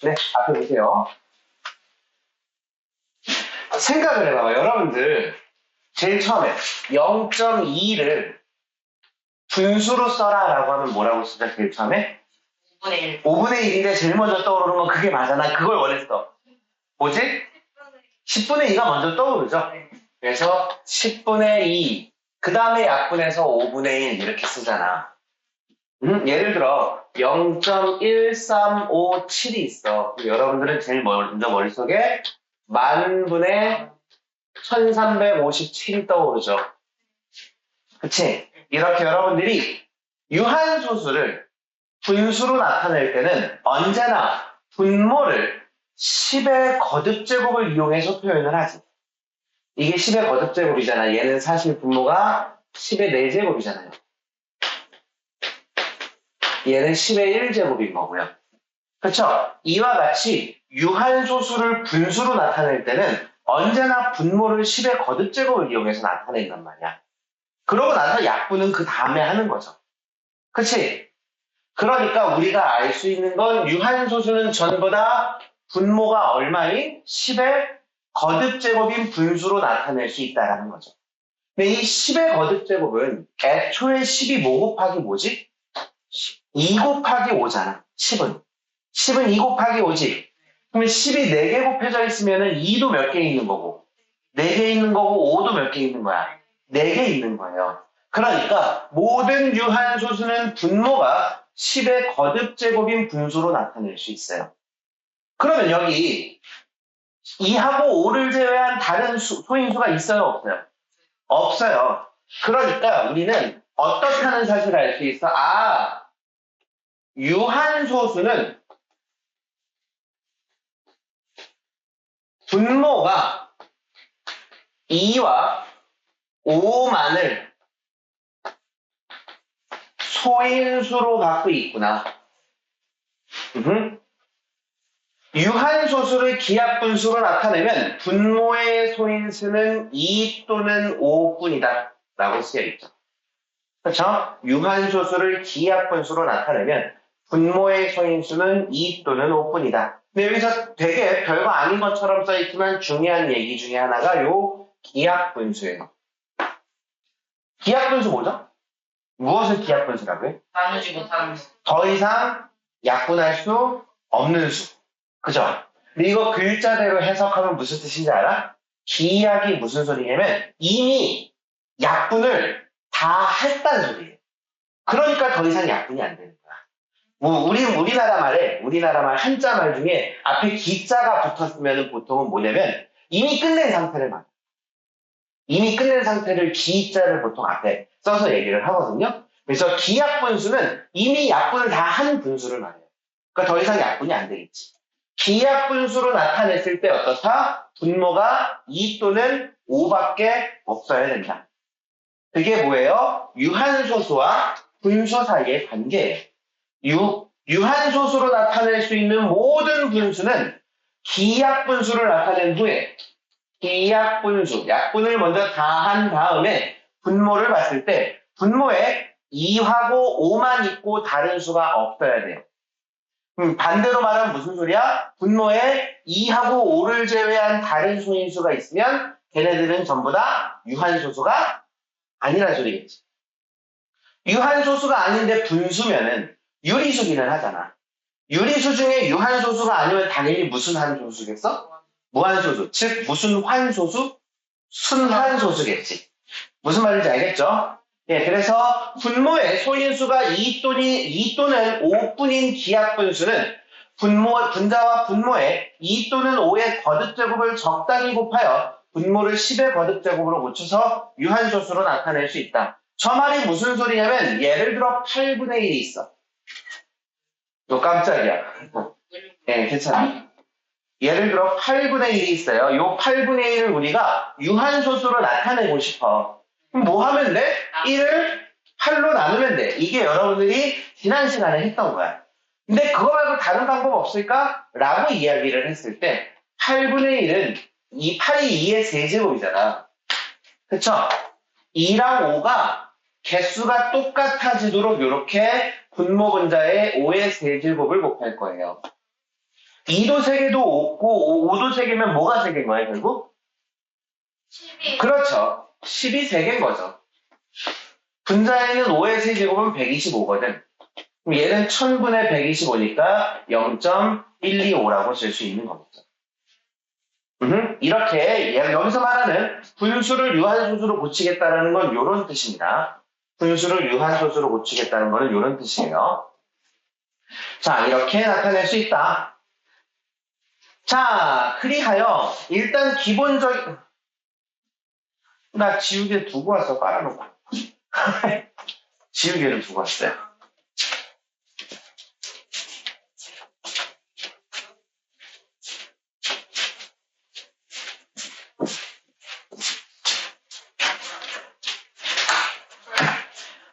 네, 앞에 보세요. 생각을 해봐요. 여러분들, 제일 처음에 0.2를 분수로 써라 라고 하면 뭐라고 쓰죠? 제일 처음에? 5분의 1. 5분의 1인데 제일 먼저 떠오르는 건 그게 맞아. 난 그걸 원했어. 뭐지? 10분의 2가 먼저 떠오르죠? 그래서 10분의 2, 그 다음에 약분해서 5분의 1 이렇게 쓰잖아. 예를 들어 0.1357이 있어. 여러분들은 제일 먼저 머릿속에 만분의 1357이 떠오르죠. 그치? 이렇게 여러분들이 유한소수를 분수로 나타낼 때는 언제나 분모를 10의 거듭제곱을 이용해서 표현을 하지. 이게 10의 거듭제곱이잖아. 얘는 사실 분모가 10의 4제곱이잖아요. 얘는 10의 1제곱인 거고요. 그쵸? 이와 같이 유한소수를 분수로 나타낼 때는 언제나 분모를 10의 거듭제곱을 이용해서 나타낸단 말이야. 그러고 나서 약분은 그 다음에 하는 거죠. 그치? 그러니까 우리가 알 수 있는 건 유한소수는 전부 다 분모가 얼마인 10의 거듭제곱인 분수로 나타낼 수 있다는 거죠. 근데 이 10의 거듭제곱은 애초에 10이 뭐 곱하기 뭐지? 2 곱하기 5잖아. 10은. 10은 2 곱하기 5지. 그러면 10이 4개 곱해져 있으면 2도 몇 개 있는 거고 4개 있는 거고 5도 몇 개 있는 거야? 4개 있는 거예요. 그러니까 모든 유한소수는 분모가 10의 거듭제곱인 분수로 나타낼 수 있어요. 그러면 여기 2하고 5를 제외한 다른 소인수가 있어요? 없어요? 없어요. 그러니까 우리는 어떻게 하는 사실을 알 수 있어? 유한소수는 분모가 2와 5만을 소인수로 갖고 있구나. 유한소수를 기하분수로 나타내면 분모의 소인수는 2 또는 5뿐이다 라고 쓰여있죠. 그렇죠? 유한소수를 기하분수로 나타내면 분모의 소인수는 2 또는 5뿐이다. 근데 여기서 되게 별거 아닌 것처럼 써있지만 중요한 얘기 중에 하나가 요 기하분수예요. 기하분수 뭐죠? 무엇을 기하분수라고 해? 나누지 못하는 수. 더 이상 약분할 수 없는 수. 그죠? 근데 이거 글자대로 해석하면 무슨 뜻인지 알아? 기약이 무슨 소리냐면 이미 약분을 다 했다는 소리예요. 그러니까 더 이상 약분이 안 되는 거야. 우리나라 말 한자 말 중에 앞에 기자가 붙었으면 보통은 뭐냐면 이미 끝낸 상태를 말해요. 이미 끝낸 상태를 기자를 보통 앞에 써서 얘기를 하거든요. 그래서 기약분수는 이미 약분을 다 한 분수를 말해요. 그러니까 더 이상 약분이 안 되겠지. 기약분수로 나타냈을 때 어떻다? 분모가 2 또는 5밖에 없어야 된다. 그게 뭐예요? 유한소수와 분수 사이의 관계예요. 유한소수로 나타낼 수 있는 모든 분수는 기약분수를 나타낸 후에 기약분수, 약분을 먼저 다 한 다음에 분모를 봤을 때 분모에 2하고 5만 있고 다른 수가 없어야 돼요. 반대로 말하면 무슨 소리야? 분모에 2하고 5를 제외한 다른 소인수가 있으면 걔네들은 전부 다 유한소수가 아니란 소리겠지. 유한소수가 아닌데 분수면은 유리수기는 하잖아. 유리수 중에 유한소수가 아니면 당연히 무슨 한소수겠어? 무한소수. 즉 무슨 환소수? 순환소수겠지. 무슨 말인지 알겠죠? 예, 그래서 분모의 소인수가 2 또는 5뿐인 기하분수는 분자와 분모의 2 또는 5의 거듭제곱을 적당히 곱하여 분모를 10의 거듭제곱으로 고쳐서 유한소수로 나타낼 수 있다. 저 말이 무슨 소리냐면 예를 들어 8분의 1이 있어. 너 깜짝이야. 예, 괜찮아. 예를 들어 8분의 1이 있어요. 요 8분의 1을 우리가 유한소수로 나타내고 싶어. 그럼 뭐 하면 돼? 1을 8로 나누면 돼. 이게 여러분들이 지난 시간에 했던 거야. 근데 그거 말고 다른 방법 없을까? 라고 이야기를 했을 때 8분의 1은 이 8이 2의 세제곱이잖아. 그쵸? 2랑 5가 개수가 똑같아지도록 이렇게 분모 분자의 5의 세제곱을 곱할 거예요. 2도 3개도 없고 5도 3개면 뭐가 3개인 거예요, 결국? 12. 그렇죠. 10이 3개인 거죠. 분자에는 5의 세제곱은 125거든. 그럼 얘는 1000분의 125니까 0.125라고 쓸 수 있는 거겠죠. 이렇게 여기서 말하는 분수를 유한소수로 고치겠다는 건 이런 뜻입니다. 분수를 유한소수로 고치겠다는 거는 이런 뜻이에요. 자, 이렇게 나타낼 수 있다. 자, 그리하여 일단 기본적인 나 지우개 두고 왔어. 빨아놓고. 지우개를 두고 왔어요.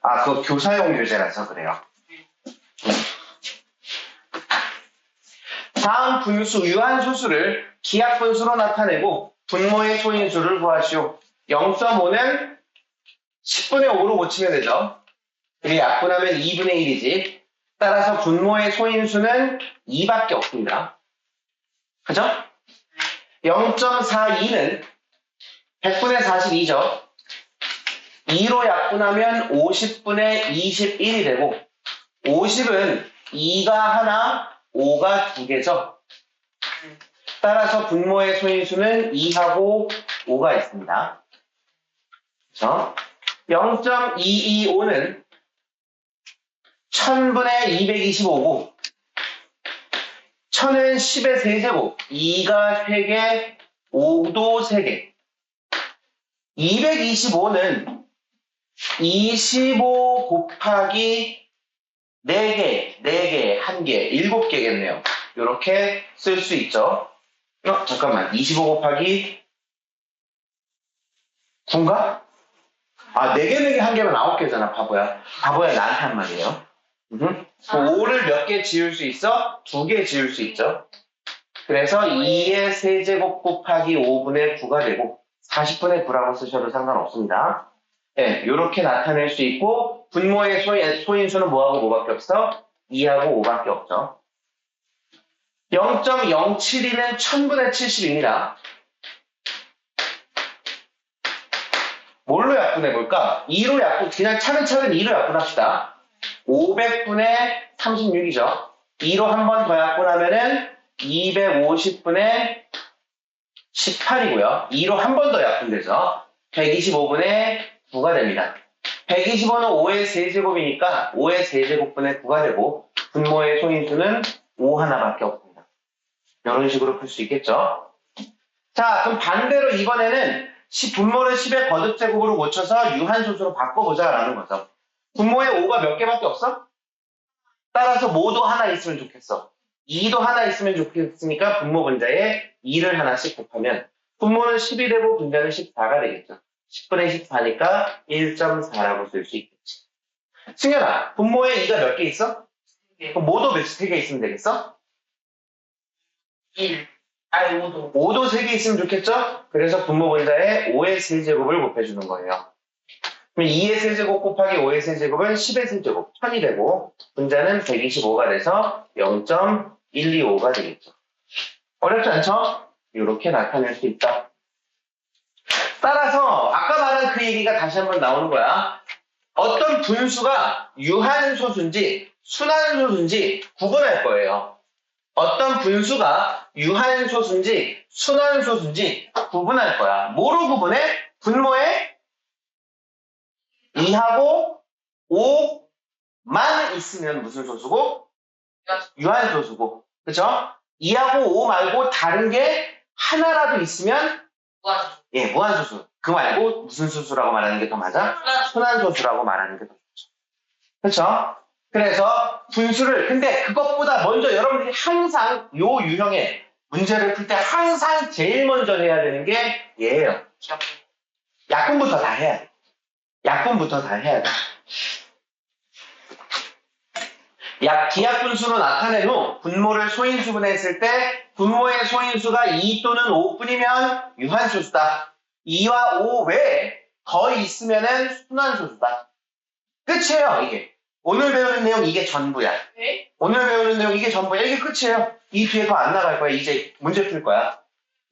아, 그거 교사용 교재라서 그래요. 다음 분수 유한소수를 기하분수로 나타내고 분모의 소인수를 구하시오. 0.5는 10분의 5로 고치면 되죠. 그리고 약분하면 2분의 1이지. 따라서 분모의 소인수는 2밖에 없습니다. 그죠? 0.42는 100분의 42죠. 2로 약분하면 50분의 21이 되고 50은 2가 하나, 5가 2개죠. 따라서 분모의 소인수는 2하고 5가 있습니다. 그렇죠? 0.225는 1000분의 225고 1000은 10의 세제곱, 2가 3개, 5도 3개. 225는 25 곱하기 4개, 4개, 1개, 7개겠네요. 이렇게 쓸 수 있죠. 잠깐만. 25 곱하기 9인가? 아, 4개, 4개, 1개면 9개잖아, 바보야. 바보야, 나한테 한 말이에요. 5를 몇 개 지울 수 있어? 2개 지울 수 있죠. 그래서 2의 세제곱 곱하기 5분의 9가 되고 40분의 9라고 쓰셔도 상관없습니다. 네, 이렇게 나타낼 수 있고 분모의 소인수는 뭐하고 뭐밖에 없어? 2하고 5밖에 없죠. 0.072는 1000분의 70입니다. 뭘로 약분해볼까? 2로 그냥 차근차근 2로 약분합시다. 500분의 36이죠. 2로 한 번 더 약분하면은 250분의 18이고요. 2로 한 번 더 약분되죠. 125분의 9가 됩니다. 125는 5의 세제곱이니까 5의 세제곱분의 9가 되고 분모의 소인수는 5 하나밖에 없습니다. 이런 식으로 풀 수 있겠죠. 자, 그럼 반대로 이번에는 분모를 10의 거듭제곱으로 고쳐서 유한소수로 바꿔보자라는 거죠. 분모에 5가 몇 개밖에 없어? 따라서 모두 하나 있으면 좋겠어. 2도 하나 있으면 좋겠으니까 분모 분자에 2를 하나씩 곱하면 분모는 10이 되고 분자는 14가 되겠죠. 10분의 14니까 1.4라고 쓸 수 있겠지. 승현아, 분모에 2가 몇 개 있어? 그럼 모두 몇 개 있으면 되겠어? 1. 아니, 5도. 5도 3개 있으면 좋겠죠? 그래서 분모 분자에 5의 세제곱을 곱해주는 거예요. 그럼 2의 세제곱 곱하기 5의 세제곱은 10의 세제곱, 1000이 되고 분자는 125가 돼서 0.125가 되겠죠. 어렵지 않죠? 이렇게 나타낼 수 있다. 따라서 아까 말한 그 얘기가 다시 한번 나오는 거야. 어떤 분수가 유한소수인지 순환소수인지 구분할 거예요. 어떤 분수가 유한소수인지 순환소수인지 구분할 거야. 뭐로 구분해? 분모에 2하고 5만 있으면 무슨 소수고? 유한소수고. 그쵸? 2하고 5 말고 다른 게 하나라도 있으면 무한소수. 예, 무한소수. 그 말고 무슨 소수라고 말하는 게 더 맞아? 순환소수라고 말하는 게 더 좋죠. 그쵸? 그래서 분수를, 근데 그것보다 먼저 여러분들이 항상 요 유형의 문제를 풀 때 항상 제일 먼저 해야 되는 게 얘예요. 약분부터 다 해야 돼. 약분부터 다 해야 돼. 기하분수로 나타낸 후 분모를 소인수분했을 때 분모의 소인수가 2 또는 5뿐이면 유한소수다. 2와 5 외에 더 있으면 순환소수다. 끝이에요, 이게. 오늘 배우는 내용 이게 전부야. 네? 오늘 배우는 내용 이게 전부야. 이게 끝이에요. 이 뒤에 더 안 나갈 거야. 이제 문제 풀 거야.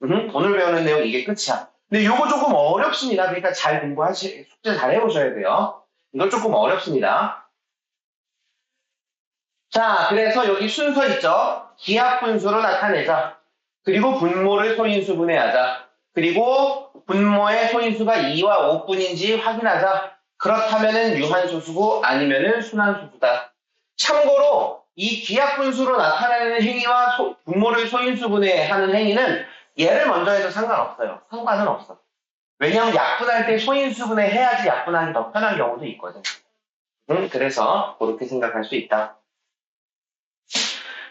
오늘 배우는 내용 이게 끝이야. 근데 요거 조금 어렵습니다. 그러니까 잘 숙제 잘 해보셔야 돼요. 이거 조금 어렵습니다. 자, 그래서 여기 순서 있죠? 기하분수로 나타내자. 그리고 분모를 소인수분해하자. 그리고 분모의 소인수가 2와 5뿐인지 확인하자. 그렇다면은 유한소수고 아니면은 순한소수다. 참고로 이 기하분수로 나타내는 행위와 분모를 소인수분해하는 행위는 얘를 먼저 해도 상관없어요. 상관은 없어. 왜냐하면 약분할 때 소인수분해 해야지 약분하기 더 편한 경우도 있거든. 그래서 그렇게 생각할 수 있다.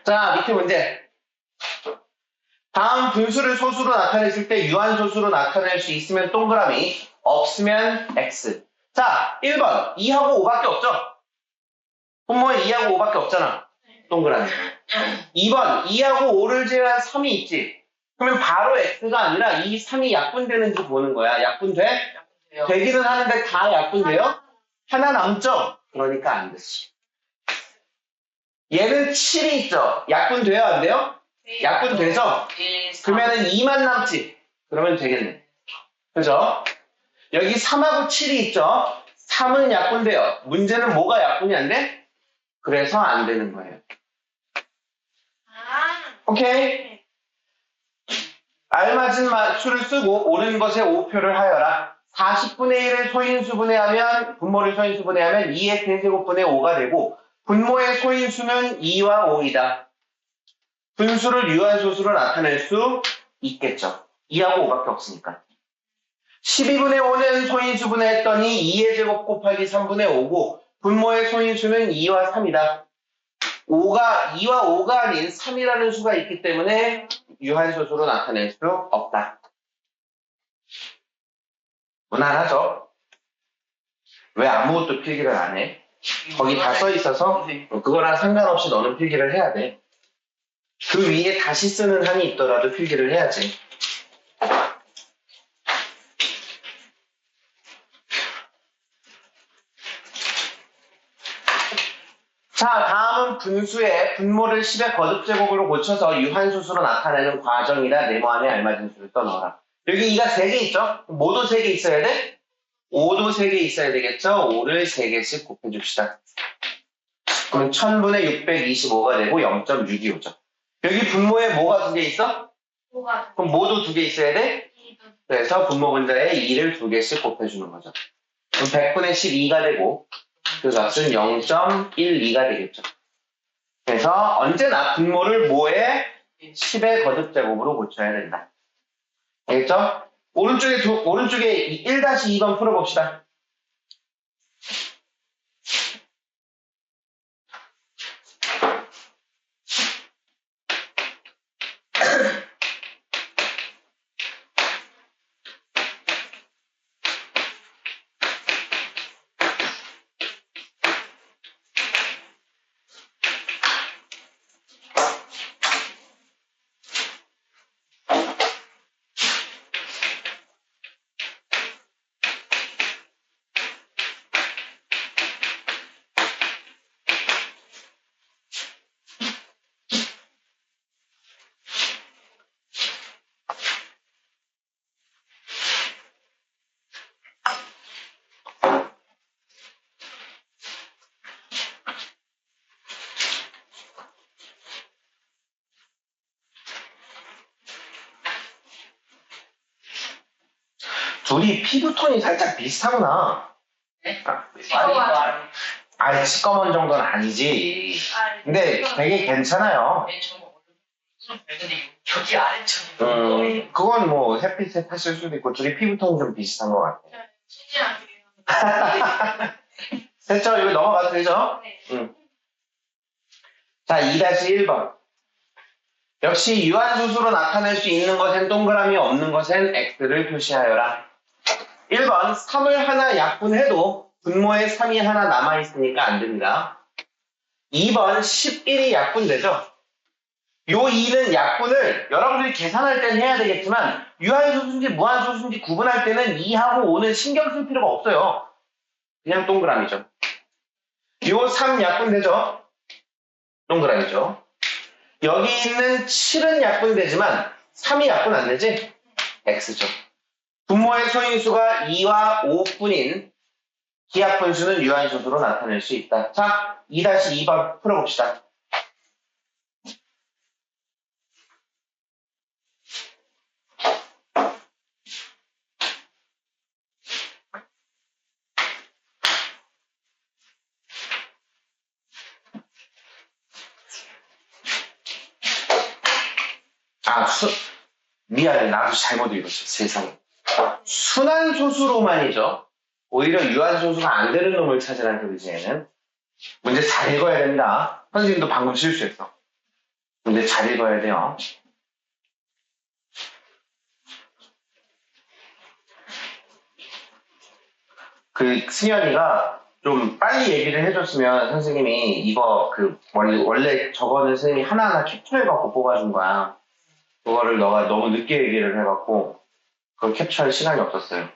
자, 밑에 문제. 다음 분수를 소수로 나타냈을 때 유한소수로 나타낼 수 있으면 동그라미, 없으면 X. 자, 1번 2하고 5밖에 없죠? 분모에 2하고 5밖에 없잖아. 동그라미. 2번 2하고 5를 제외한 3이 있지. 그러면 바로 X가 아니라 이 3이 약분되는지 보는 거야. 약분돼? 되기는 하는데 다 약분돼요? 하나 남죠? 그러니까 안 되지. 얘는 7이 있죠? 약분돼요? 안 돼요? 약분되죠? 그러면은 2만 남지? 그러면 되겠네. 그죠? 여기 3하고 7이 있죠? 3은 약분돼요. 문제는 뭐가 약분이 안 돼? 그래서 안 되는 거예요. 오케이? 알맞은 수를 쓰고 옳은 것에 5표를 하여라. 40분의 1을 소인수분해하면 분모를 소인수분해하면 2의 대제곱분의 5가 되고 분모의 소인수는 2와 5이다. 분수를 유한소수로 나타낼 수 있겠죠. 2하고 5밖에 없으니까. 12분의 5는 소인수분해 했더니 2의 제곱 곱하기 3분의 5고 분모의 소인수는 2와 3이다. 2와 5가 아닌 3이라는 수가 있기 때문에 유한소수로 나타낼 수 없다. 무난하죠? 왜 아무것도 필기를 안 해? 거기 다 써 있어서 그거랑 상관없이 너는 필기를 해야 돼. 그 위에 다시 쓰는 한이 있더라도 필기를 해야지. 자, 다음은 분수의 분모를 10의 거듭제곱으로 고쳐서 유한소수로 나타내는 과정이라 네모안에 알맞은 수를 떠넣어라. 여기 2가 3개 있죠? 뭐도 3개 있어야 돼? 5도 3개 있어야 되겠죠? 5를 3개씩 곱해줍시다. 그럼 1000분의 625가 되고 0.625죠. 여기 분모에 뭐가 2개 있어? 그럼 뭐도 2개 있어야 돼? 그래서 분모 분자에 2를 2개씩 곱해주는 거죠. 그럼 100분의 12가 되고 그 값은 0.12가 되겠죠. 그래서 언제나 분모를 뭐에 10의 거듭제곱으로 고쳐야 된다. 알겠죠? 오른쪽에 1-2번 풀어봅시다. 둘이 피부톤이 살짝 비슷하구나. 네? 아니, 시꺼먼 정도는 아니지. 근데 되게 괜찮아요. 여기 아래쪽이 그건 뭐 햇빛에 탔을 수도 있고 둘이 피부톤이 좀 비슷한 것 같아요. 됐죠? 여기 넘어가도 되죠? 네. 자, 2-1번. 역시 유한소수로 나타낼 수 있는 것엔 동그라미 없는 것엔 X를 표시하여라. 1번 3을 하나 약분해도 분모에 3이 하나 남아있으니까 안 됩니다. 2번 11이 약분되죠. 요 2는 약분을 여러분들이 계산할 때는 해야 되겠지만 유한소수인지 무한소수인지 구분할 때는 2하고 5는 신경 쓸 필요가 없어요. 그냥 동그라미죠. 요 3 약분되죠. 동그라미죠. 여기 있는 7은 약분되지만 3이 약분 안 되지? X죠. 분모의 소인수가 2와 5뿐인 기하분수는 유한소수로 나타낼 수 있다. 자, 2-2번 풀어봅시다. 미안해. 나도 잘못 읽었어. 세상에. 순환소수로만이죠. 오히려 유한소수가 안 되는 놈을 찾으라는 소리지, 얘는. 문제 잘 읽어야 됩니다. 선생님도 방금 실수했어. 문제 잘 읽어야 돼요. 승현이가 좀 빨리 얘기를 해줬으면 선생님이 이거 원래 저거는 선생님이 하나하나 캡처해갖고 뽑아준 거야. 그거를 너가 너무 늦게 얘기를 해갖고 그걸 캡처할 시간이 없었어요.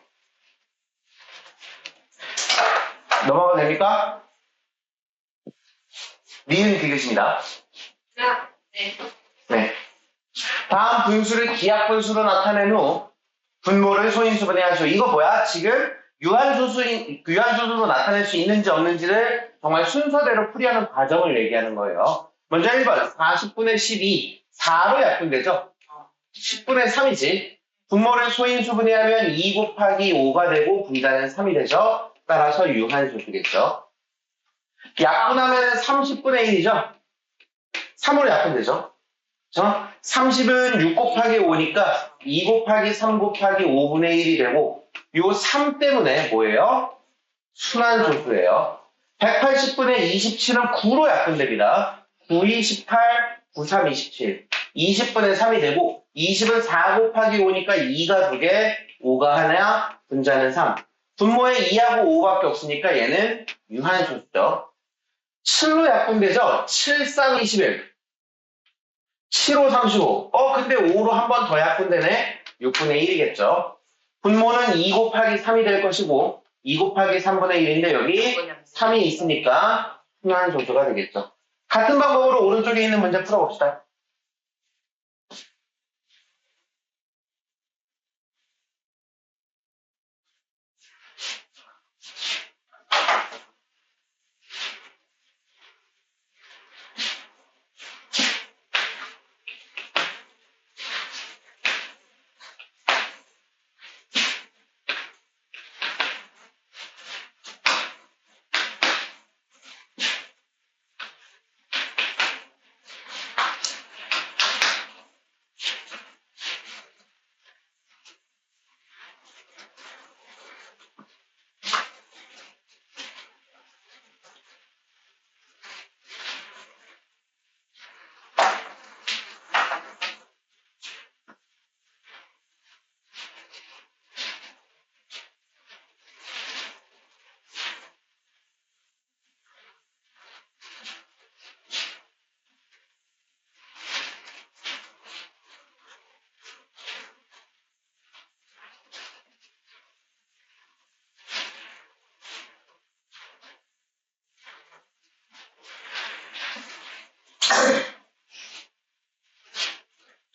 넘어가도 됩니까? 니은 디귿입니다. 네. 네. 다음 분수를 기하분수로 나타낸 후 분모를 소인수분해 하시오. 이거 뭐야? 지금 유한소수로 나타낼 수 있는지 없는지를 정말 순서대로 풀이하는 과정을 얘기하는 거예요. 먼저 1번 40분의 12 4로 약분되죠? 10분의 3이지. 분모를 소인수분해 하면 2 곱하기 5가 되고 분자는 3이 되죠. 따라서 유한소수겠죠. 약분하면 30분의 1이죠. 3으로 약분되죠. 그렇죠? 30은 6 곱하기 5니까 2 곱하기 3 곱하기 5분의 1이 되고 요 3 때문에 뭐예요? 순환소수예요. 180분의 27은 9로 약분됩니다. 9, 2, 18, 9, 3, 27. 20분의 3이 되고 20은 4 곱하기 5니까 2가 2개, 5가 하나, 분자는 3. 분모에 2하고 5밖에 없으니까 얘는 유한소수죠. 7로 약분되죠? 7, 3, 21. 7, 5, 35. 근데 5로 한 번 더 약분되네? 6분의 1이겠죠. 분모는 2 곱하기 3이 될 것이고 2 곱하기 3분의 1인데 여기 3이 있으니까 순환소수가 되겠죠. 같은 방법으로 오른쪽에 있는 문제 풀어봅시다.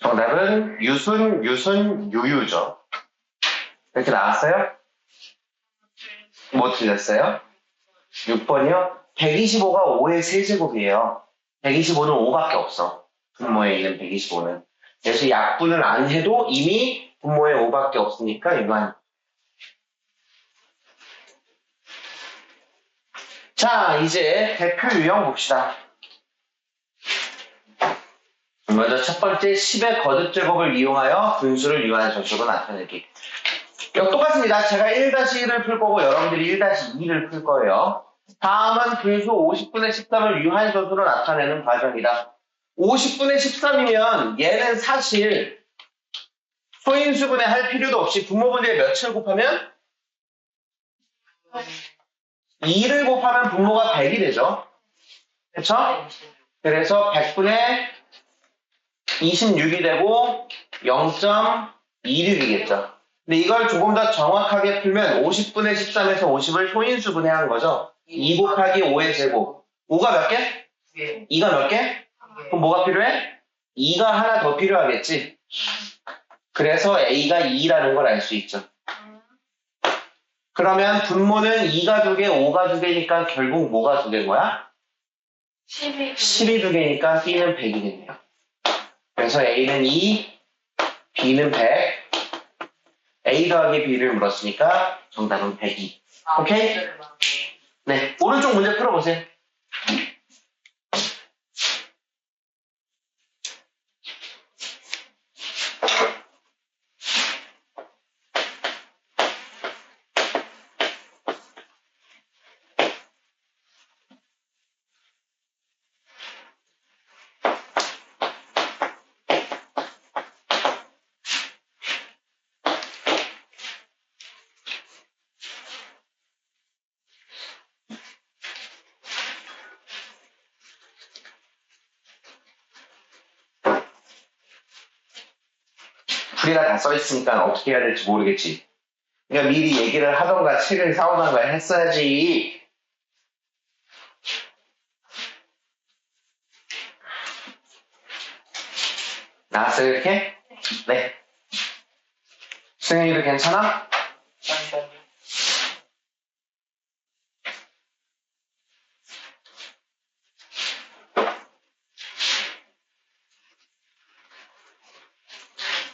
정답은 유유죠. 이렇게 나왔어요? 뭐 틀렸어요? 6번이요? 125가 5의 세제곱이에요. 125는 5밖에 없어. 분모에 있는 125는. 그래서 약분을 안 해도 이미 분모에 5밖에 없으니까 유한. 자, 이제 대표 유형 봅시다. 먼저 첫 번째 10의 거듭 제곱을 이용하여 분수를 유한소수로 나타내기. 똑같습니다. 제가 1-1을 풀 거고 여러분들이 1-2를 풀 거예요. 다음은 분수 50분의 13을 유한소수로 나타내는 과정이다. 50분의 13이면 얘는 사실 소인수분해 할 필요도 없이 분모분의 몇을 곱하면 2를 곱하면 분모가 100이 되죠. 그렇죠? 그래서 100분의 26이 되고 0.26이겠죠. 근데 이걸 조금 더 정확하게 풀면 50분의 13에서 50을 소인수분해한 거죠. 2 곱하기 5의 제곱. 5가 몇 개? 2가 몇 개? 그럼 뭐가 필요해? 2가 하나 더 필요하겠지? 그래서 A가 2라는 걸 알 수 있죠. 그러면 분모는 2가 2개, 5가 2개니까 결국 뭐가 2개인 거야? 12. 10이 2개니까 B는 100이겠네요. 그래서 A는 2, B는 100. A 더하기 B를 물었으니까 정답은 102. 오케이? 네, 오른쪽 문제 풀어보세요. 풀이가 다 써있으니까 어떻게 해야 될지 모르겠지. 그러니까 미리 얘기를 하던가 책을 사오던가 했어야지. 나왔어요, 이렇게? 네. 승현이도 괜찮아?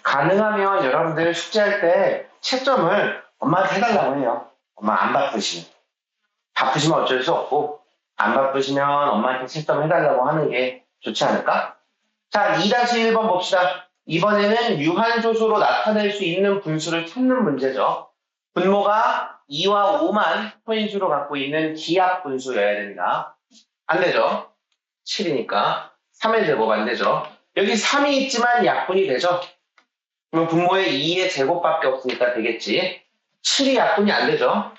가능하면 여러분들 숙제할 때 채점을 엄마한테 해달라고 해요. 엄마 안 바쁘시면. 바쁘시면 어쩔 수 없고, 안 바쁘시면 엄마한테 채점 해달라고 하는 게 좋지 않을까? 자, 2-1번 봅시다. 이번에는 유한소수로 나타낼 수 있는 분수를 찾는 문제죠. 분모가 2와 5만 포인수로 갖고 있는 기하 분수여야 됩니다. 안 되죠? 7이니까. 3의 제곱 안 되죠? 여기 3이 있지만 약분이 되죠? 그럼 분모에 2의 제곱밖에 없으니까 되겠지. 7이 약분이 안 되죠?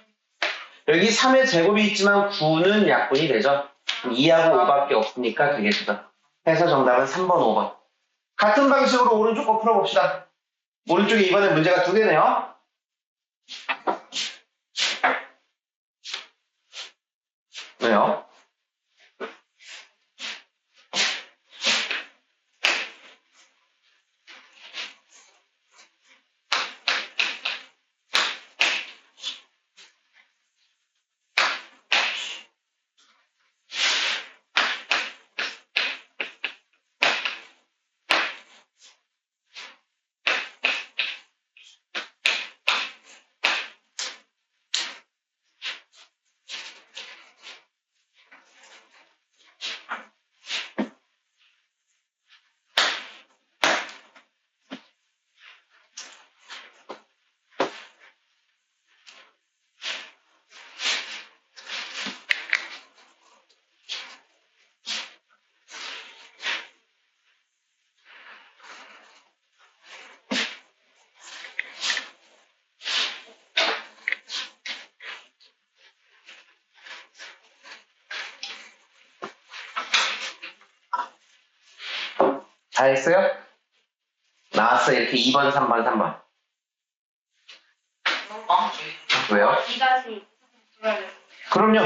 여기 3의 제곱이 있지만 9는 약분이 되죠? 2하고 5밖에 없으니까 되겠죠. 해서 정답은 3번, 5번. 같은 방식으로 오른쪽 거 풀어봅시다. 오른쪽에 이번에 문제가 2개네요. 왜요? 다 했어요? 나왔어, 이렇게 2번, 3번, 3번. 왜요? 2-2. 그럼요.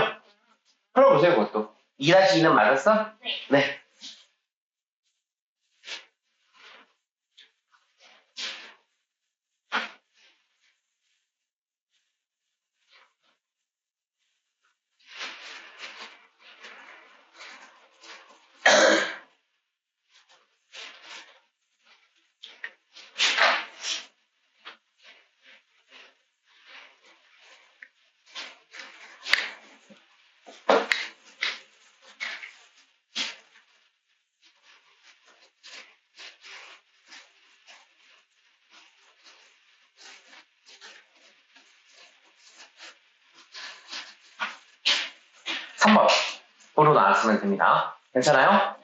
풀어보세요, 그것도. 2-2는 맞았어? 네. 네. 삼 3번으로 나왔으면 됩니다. 괜찮아요?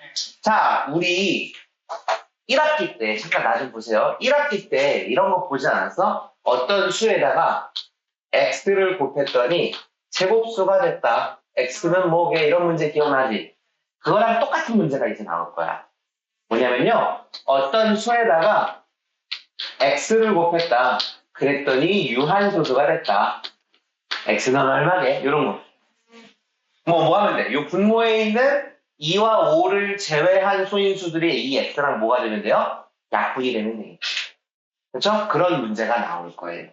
자, 우리 1학기 때, 잠깐 나 좀 보세요. 1학기 때 이런 거 보지 않았어? 어떤 수에다가 x를 곱했더니 제곱수가 됐다. x는 뭐게? 이런 문제 기억나지? 그거랑 똑같은 문제가 이제 나올 거야. 뭐냐면요. 어떤 수에다가 x를 곱했다. 그랬더니 유한소수가 됐다. x는 얼마게? 이런 거. 뭐 하면 돼? 이 분모에 있는 2와 5를 제외한 소인수들이 이 x랑 뭐가 되면 돼요? 약분이 되면 되겠죠. 그렇죠? 그런 문제가 나올 거예요.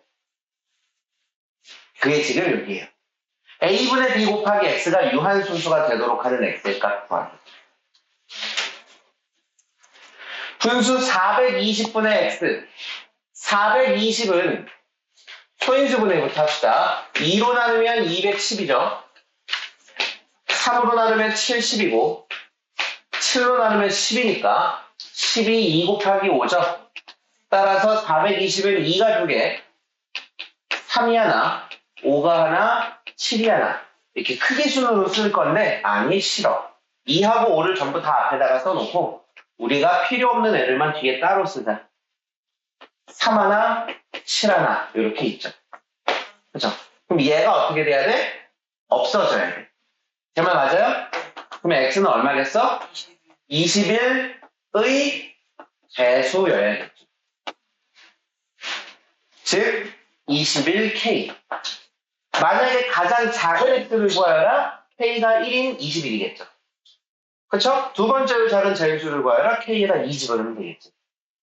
그게 지금 여기에요. a분의 b 곱하기 x가 유한순수가 되도록 하는 x의 값 구하기. 분수 420분의 x. 420은 소인수분해부터 합시다. 2로 나누면 210이죠. 3으로 나누면 70이고 7로 나누면 10이니까 12 2 곱하기 5죠. 따라서 420은 2가 2개, 3이 하나, 5가 하나, 7이 하나. 이렇게 크기 순으로 쓸 건데 아니 싫어. 2하고 5를 전부 다 앞에다가 써놓고 우리가 필요 없는 애들만 뒤에 따로 쓰자. 3 하나, 7 하나 이렇게 있죠. 그죠? 그럼 얘가 어떻게 돼야 돼? 없어져야 돼. 제 말 맞아요? 그럼 x는 얼마겠어? 21의 배수여야겠죠. 즉 21k. 만약에 가장 작은 x를 구하여라. k가 1인 21이겠죠. 그쵸? 두 번째로 작은 자연수를 구하여라. k에다 2 집어넣으면 되겠죠.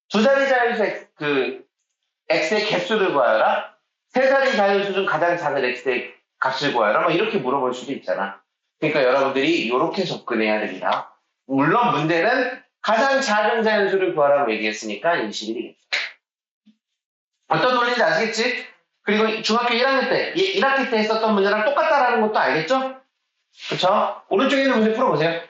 두 자리 자연수 x의 개수를 구하여라. 세 자리 자연수 중 가장 작은 x의 값을 구하여라. 뭐 이렇게 물어볼 수도 있잖아. 그러니까 여러분들이 이렇게 접근해야 됩니다. 물론 문제는 가장 작은 자연수를 구하라고 얘기했으니까 21이겠죠. 어떤 논리인지 아시겠지? 그리고 중학교 1학년 때, 1학기 때 했었던 문제랑 똑같다라는 것도 알겠죠? 그쵸? 오른쪽에 있는 문제 풀어보세요.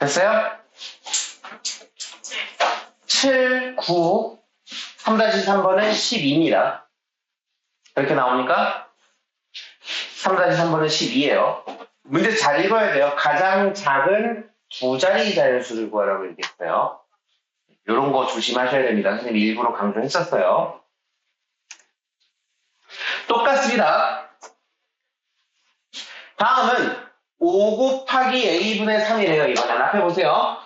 됐어요? 7, 9, 3-3번은 12입니다. 이렇게 나오니까 3-3번은 12예요. 문제 잘 읽어야 돼요. 가장 작은 두 자리 자연수를 구하라고 얘기했어요. 이런 거 조심하셔야 됩니다. 선생님이 일부러 강조했었어요. 똑같습니다. 다음은 5 곱하기 a분의 3이래요. 이번엔 앞에 보세요.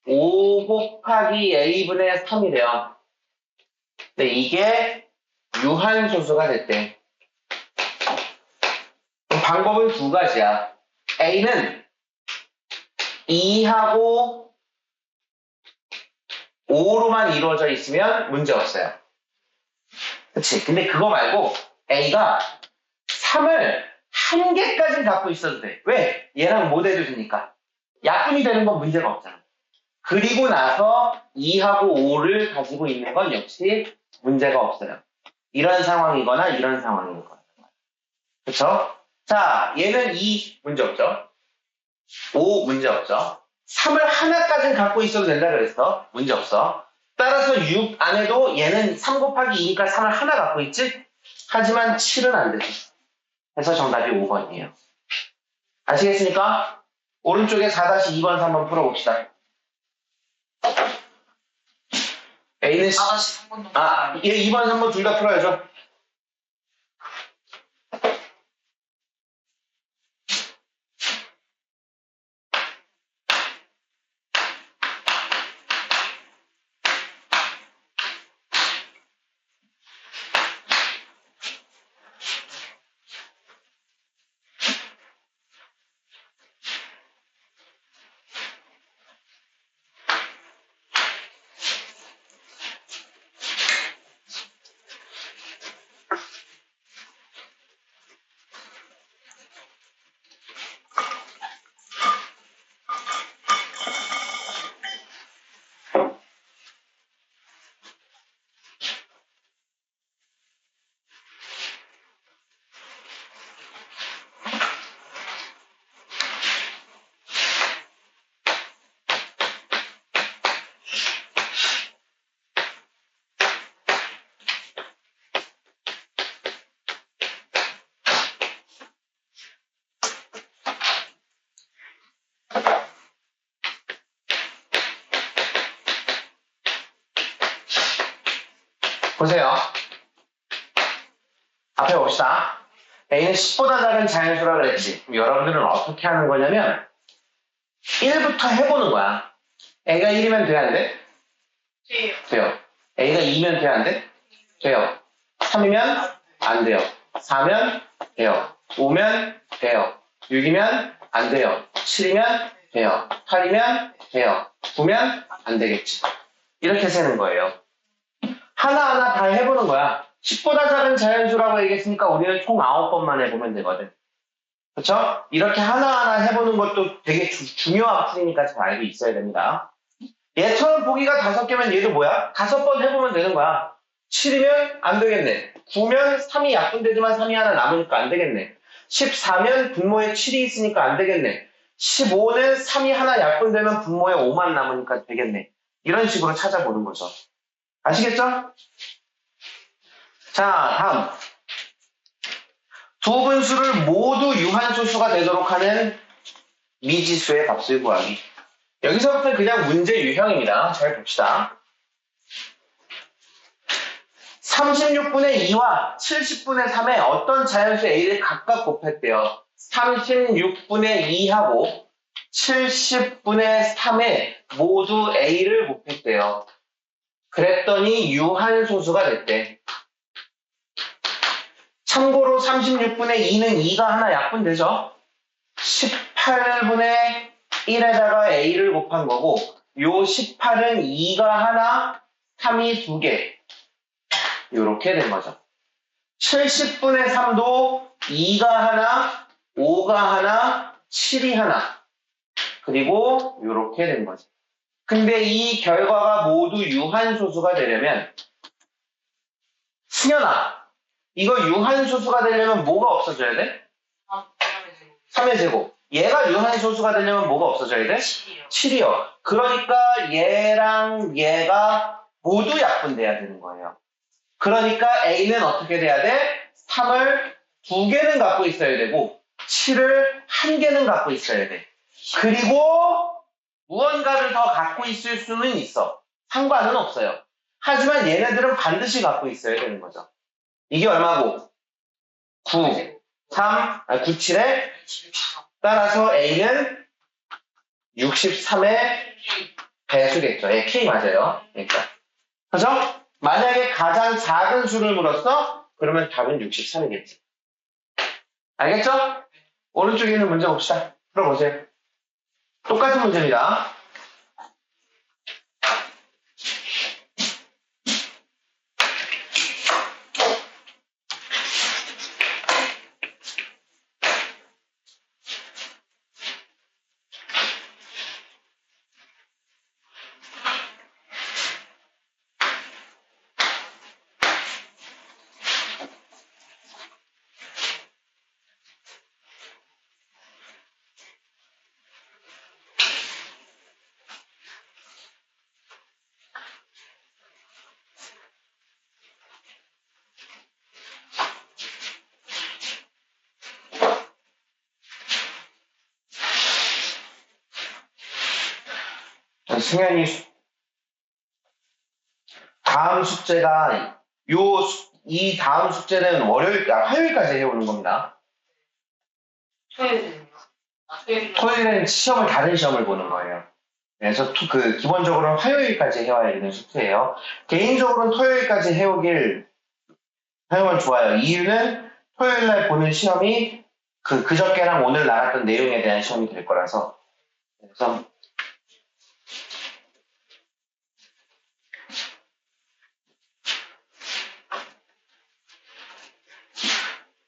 5 곱하기 a분의 3이래요. 근데 이게 유한소수가 됐대. 그럼 방법은 두 가지야. a는 2하고 5로만 이루어져 있으면 문제 없어요. 그치? 근데 그거 말고 a가 3을 한 개까지 갖고 있어도 돼. 왜? 얘랑 못 해주니까. 약분이 되는 건 문제가 없잖아. 그리고 나서 2하고 5를 가지고 있는 건 역시 문제가 없어요. 이런 상황이거나 이런 상황이거나. 그쵸? 자, 얘는 2 문제 없죠? 5 문제 없죠? 3을 하나까지 갖고 있어도 된다 그랬어. 문제 없어. 따라서 6 안에도 얘는 3 곱하기 2니까 3을 하나 갖고 있지? 하지만 7은 안 되죠. 그래서 정답이 5번이에요. 아시겠습니까? 오른쪽에 4-2번, 3번 풀어봅시다. A는 4-3번도 얘 2번, 3번 둘 다 풀어야죠. 보세요. 앞에 봅시다. A는 10보다 작은 자연수라 그랬지. 그럼 여러분들은 어떻게 하는 거냐면 1부터 해보는 거야. A가 1이면 돼야 안 돼? 돼요. 돼요. A가 2면 돼야 안 돼? 돼요. 3이면 안 돼요. 4면 돼요. 5면 돼요. 6이면 안 돼요. 7이면 돼요. 8이면 돼요. 9면 안 되겠지. 이렇게 세는 거예요. 하나하나 다 해보는 거야. 10보다 작은 자연수라고 얘기했으니까 우리는 총 9번만 해보면 되거든. 그쵸? 이렇게 하나하나 해보는 것도 되게 중요한 풀이니까 잘 알고 있어야 됩니다. 얘처럼 보기가 5개면 얘도 뭐야? 5번 해보면 되는 거야. 7이면 안 되겠네. 9면 3이 약분되지만 3이 하나 남으니까 안 되겠네. 14면 분모에 7이 있으니까 안 되겠네. 15는 3이 하나 약분되면 분모에 5만 남으니까 되겠네. 이런 식으로 찾아보는 거죠. 아시겠죠? 자, 다음. 두 분수를 모두 유한소수가 되도록 하는 미지수의 값을 구하기. 여기서부터 그냥 문제 유형입니다. 잘 봅시다. 36분의 2와 70분의 3의 어떤 자연수 A를 각각 곱했대요. 36분의 2하고 70분의 3에 모두 A를 곱했대요. 그랬더니 유한소수가 됐대. 참고로 36분의 2는 2가 하나 약분되죠. 18분의 1에다가 A를 곱한 거고 요 18은 2가 하나, 3이 2개. 요렇게 된 거죠. 70분의 3도 2가 하나, 5가 하나, 7이 하나. 그리고 요렇게 된 거죠. 근데 이 결과가 모두 유한소수가 되려면 승현아, 이거 유한소수가 되려면 뭐가 없어져야 돼? 3의 제곱. 얘가 유한소수가 되려면 뭐가 없어져야 돼? 7이요. 7이요. 그러니까 얘랑 얘가 모두 약분돼야 되는 거예요. 그러니까 A는 어떻게 돼야 돼? 3을 2개는 갖고 있어야 되고 7을 1개는 갖고 있어야 돼. 그리고 무언가를 더 갖고 있을 수는 있어. 상관은 없어요. 하지만 얘네들은 반드시 갖고 있어야 되는 거죠. 이게 얼마고? 9, 9, 7에 따라서 A는 63의 배수겠죠. 예, K 맞아요. 그러니까. 그죠? 만약에 가장 작은 수를 물었어? 그러면 답은 63이겠지. 알겠죠? 오른쪽에 있는 문제 봅시다. 풀어보세요. 똑같은 문제입니다. 승현이 다음 숙제가 이 다음 숙제는 화요일까지 해오는 겁니다. 토요일은요? 토요일은 다른 시험을 보는 거예요. 그래서 기본적으로는 화요일까지 해와야 되는 숙제예요. 개인적으로는 토요일까지 해오면 좋아요. 이유는 토요일날 보는 시험이 그저께랑 오늘 나갔던 내용에 대한 시험이 될 거라서.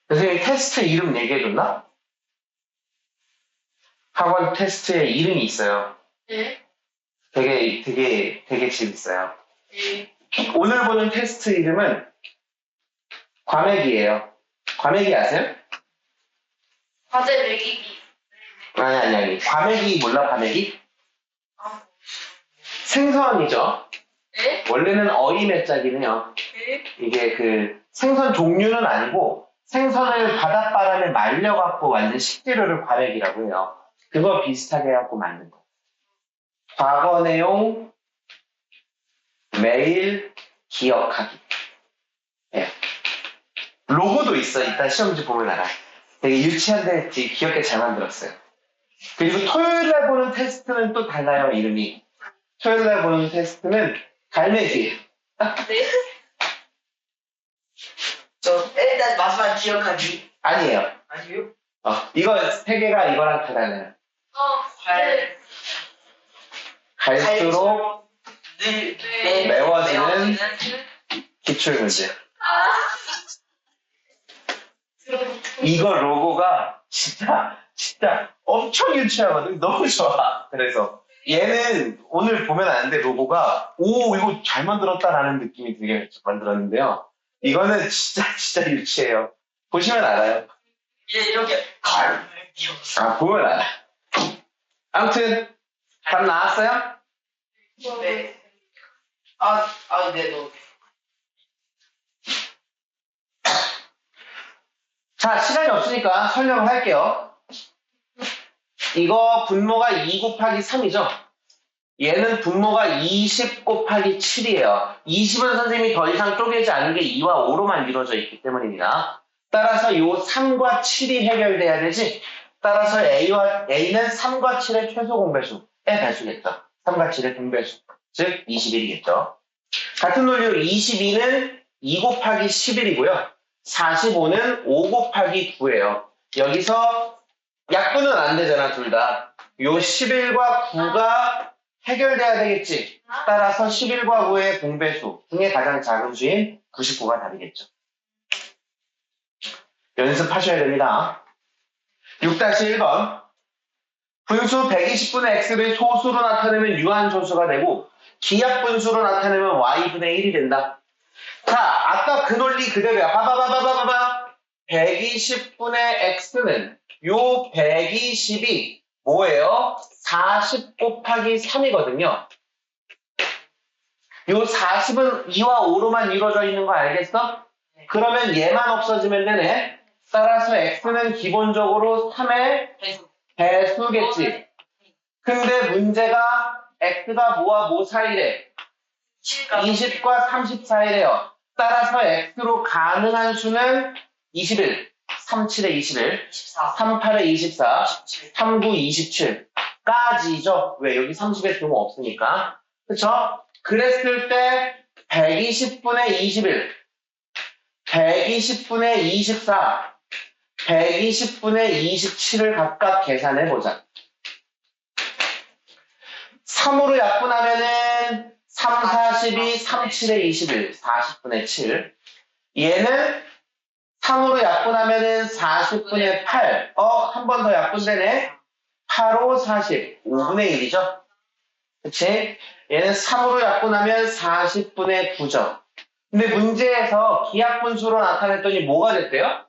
선생님이 테스트 이름 얘기해줬나? 학원 테스트에 이름이 있어요. 네. 되게 재밌어요. 네. 오늘 보는 테스트 이름은 과메기예요. 과메기 아세요? 과제 매기기. 아니. 과메기 몰라, 과메기? 아, 생선이죠. 네? 원래는 어이 맷자기는요. 네? 이게 생선 종류는 아니고 생선을 바닷바람에 말려갖고 만든 식재료를 과메기라고 해요. 그거 비슷하게 해갖고 만든 거. 과거 내용 매일 기억하기. 예. 로고도 있어. 이따 시험지 보면 알아. 되게 유치한데 되게 귀엽게 잘 만들었어요. 그리고 토요일날 보는 테스트는 또 달라요, 이름이. 토요일날 보는 테스트는 갈매기. 네. 저 일단 마지막 기억하기. 아니에요. 아니요? 이거 세 개가 이거랑 다 달라요. 네. 갈수록 네. 매워지는 기출문제. 이거 로고가 진짜 엄청 유치하거든. 너무 좋아. 그래서 얘는 오늘 보면 아는데 로고가 오 이거 잘 만들었다라는 느낌이 들게 만들었는데요. 이거는 진짜 유치해요. 보시면 알아요. 이렇게 보면 알아. 아무튼 답 나왔어요? 네. 네, 너. 자, 시간이 없으니까 설명을 할게요. 이거 분모가 2 곱하기 3이죠? 얘는 분모가 20 곱하기 7이에요. 20은 선생님이 더 이상 쪼개지 않은 게 2와 5로만 이루어져 있기 때문입니다. 따라서 요 3과 7이 해결돼야 되지. 따라서 A는 3과 7의 최소 공배수의 배수겠죠. 3과 7의 분배수, 즉 21이겠죠. 같은 논리로 22는 2 곱하기 11이고요. 45는 5 곱하기 9예요. 여기서 약분은 안 되잖아, 둘 다. 요 11과 9가 해결돼야 되겠지. 따라서 11과 9의 공배수 중에 가장 작은 수인 99가 답이겠죠. 연습하셔야 됩니다. 6-1번. 분수 120분의 x를 소수로 나타내면 유한소수가 되고 기하분수로 나타내면 y분의 1이 된다. 자, 아까 그 논리 그대로야. 봐봐. 120분의 x는 요 120이 뭐예요? 40 곱하기 3이거든요. 요 40은 2와 5로만 이루어져 있는 거 알겠어? 그러면 얘만 없어지면 되네. 따라서 x는 기본적으로 3의 배수겠지. 근데 문제가 x가 뭐와 뭐 사이래? 20과 30 사이래요. 따라서 x로 가능한 수는 21, 37에 21, 38에 24, 39, 27까지죠. 왜? 여기 30에 규모 없으니까. 그쵸? 그랬을 때 120분의 21, 120분의 24, 120분의 27을 각각 계산해보자. 3으로 약분하면은 3, 42, 37에 21, 40분의 7. 얘는 3으로 약분하면은 40분의 8. 한 번 더 약분되네. 8, 5, 40. 5분의 1이죠. 그치? 얘는 3으로 약분하면 40분의 9죠. 근데 문제에서 기하분수로 나타냈더니 뭐가 됐대요?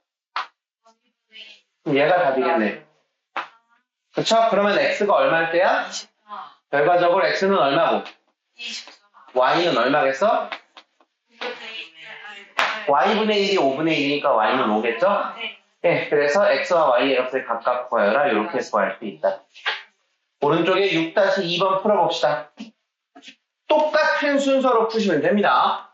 그럼 얘가 답이겠네. 그쵸? 그러면 x가 얼마일 때야? 결과적으로 x는 얼마고? y는 얼마겠어? y분의 1이 5분의 1이니까 y는 5겠죠? 네, 그래서 x와 y의 값을 각각 구하여라. 이렇게 구할 수 있다. 오른쪽에 6-2번 풀어봅시다. 똑같은 순서로 푸시면 됩니다.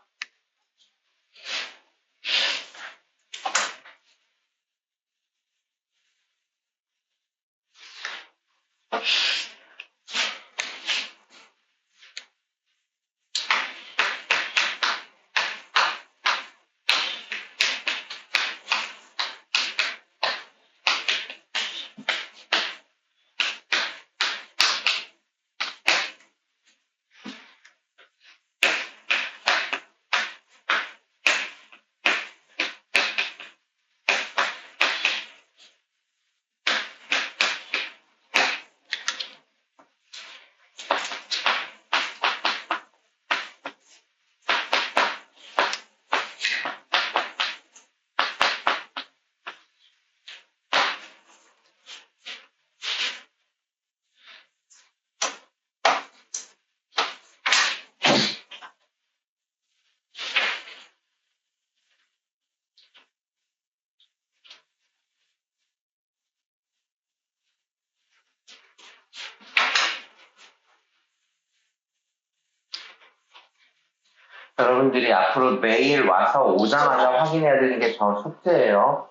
여러분들이 앞으로 매일 와서 오자마자 확인해야 되는 게 저 숙제예요.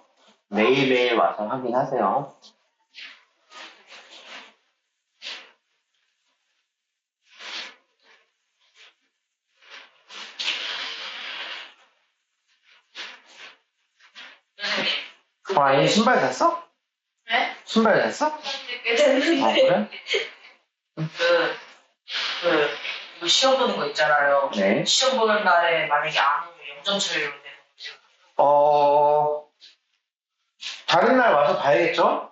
매일매일 와서 확인하세요. 와, 얘 신발 샀어? 네? 신발 샀어? 꽤 됐는데. 그래? 이거 시험 보는 거 있잖아요. 네. 시험 보는 날에 만약에 안 오면 0점 처리로 되는 거죠. 다른 날 와서 봐야겠죠?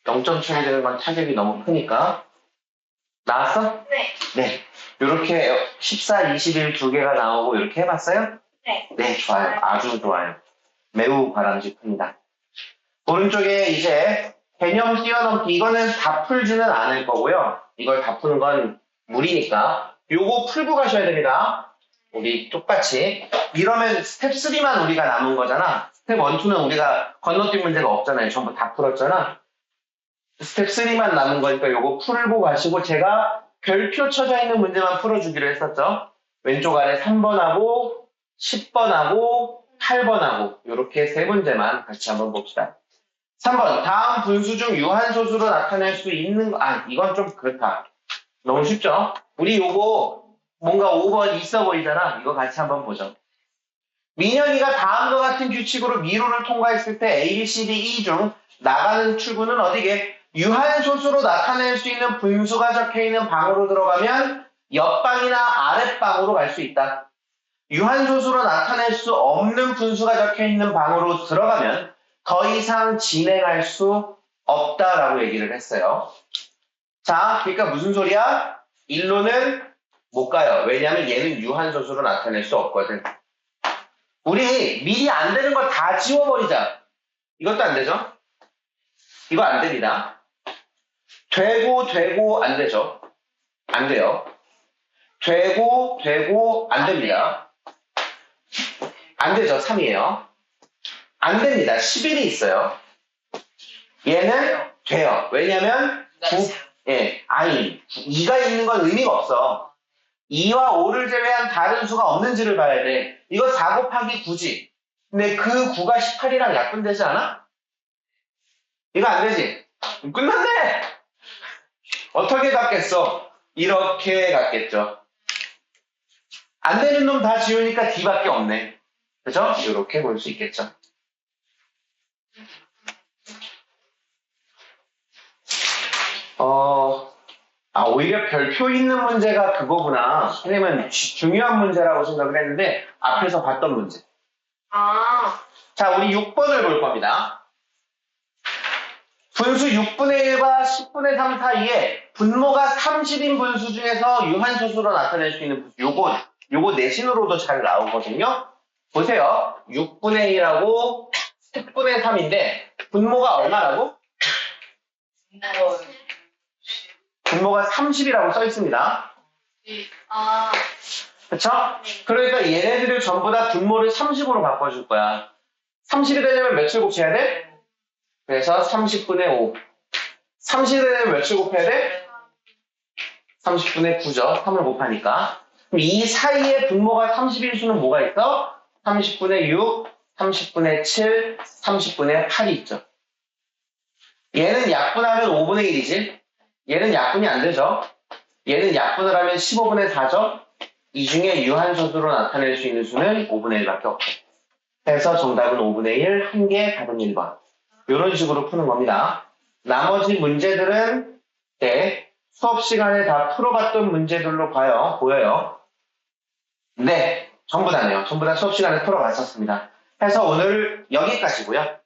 0점 처리되는 건 타격이 너무 크니까. 나왔어? 네. 네. 이렇게 14, 21 두 개가 나오고 이렇게 해봤어요? 네. 네, 좋아요. 아주 좋아요. 매우 바람직합니다. 오른쪽에 이제 개념 뛰어넘기, 이거는 다 풀지는 않을 거고요. 이걸 다 푸는 건 무리니까 요거 풀고 가셔야 됩니다. 우리 똑같이. 이러면 스텝 3만 우리가 남은 거잖아. 스텝 1, 2는 우리가 건너뛴 문제가 없잖아요. 전부 다 풀었잖아. 스텝 3만 남은 거니까 요거 풀고 가시고, 제가 별표 쳐져 있는 문제만 풀어주기로 했었죠. 왼쪽 아래 3번하고 10번하고 8번하고 이렇게 세 문제만 같이 한번 봅시다. 3번, 다음 분수 중 유한소수로 나타낼 수 있는 이건 좀 그렇다. 너무 쉽죠? 우리 요거 뭔가 5번 있어 보이잖아. 이거 같이 한번 보죠. 민혁이가 다음과 같은 규칙으로 미로를 통과했을 때 A, B, C, D, E 중 나가는 출구는 어디게? 유한소수로 나타낼 수 있는 분수가 적혀있는 방으로 들어가면 옆방이나 아랫방으로 갈 수 있다. 유한소수로 나타낼 수 없는 분수가 적혀있는 방으로 들어가면 더 이상 진행할 수 없다라고 얘기를 했어요. 자, 그러니까 무슨 소리야? 일로는 못 가요. 왜냐하면 얘는 유한소수로 나타낼 수 없거든. 우리 미리 안 되는 거 다 지워버리자. 이것도 안 되죠? 이거 안 됩니다. 되고 안 되죠? 안 돼요. 되고 안 됩니다. 안 되죠? 3이에요. 안 됩니다. 11이 있어요. 얘는 돼요. 왜냐면 2가 있는 건 의미가 없어. 2와 5를 제외한 다른 수가 없는지를 봐야 돼. 이거 4 곱하기 9지. 근데 그 9가 18이랑 약분되지 않아? 이거 안 되지? 끝났네! 어떻게 갔겠어? 이렇게 갔겠죠. 안 되는 놈 다 지우니까 D밖에 없네. 그죠? 이렇게 볼 수 있겠죠. 오히려 별표 있는 문제가 그거구나. 선생님은 중요한 문제라고 생각을 했는데, 앞에서 봤던 문제. 자, 우리 6번을 볼 겁니다. 분수 6분의 1과 10분의 3 사이에 분모가 30인 분수 중에서 유한소수로 나타낼 수 있는 분수. 요거 내신으로도 잘 나오거든요. 보세요. 6분의 1하고 10분의 3인데, 분모가 얼마라고? 분모가 30이라고 써 있습니다. 그쵸? 그러니까 얘네들을 전부 다 분모를 30으로 바꿔줄 거야. 30이 되려면 몇을 곱해야 돼? 그래서 30분의 5. 30이 되려면 몇을 곱해야 돼? 30분의 9죠. 3을 곱하니까. 그럼 이 사이에 분모가 30일 수는 뭐가 있어? 30분의 6, 30분의 7, 30분의 8이 있죠. 얘는 약분하면 5분의 1이지. 얘는 약분이 안 되죠. 얘는 약분을 하면 15분의 4죠. 이 중에 유한소수로 나타낼 수 있는 수는 5분의 1밖에 없죠. 그래서 정답은 5분의 1, 한 개, 답은 1번. 이런 식으로 푸는 겁니다. 나머지 문제들은 수업 시간에 다 풀어봤던 문제들로 보여요. 네, 전부 다네요. 전부 다 수업 시간에 풀어봤었습니다. 그래서 오늘 여기까지고요.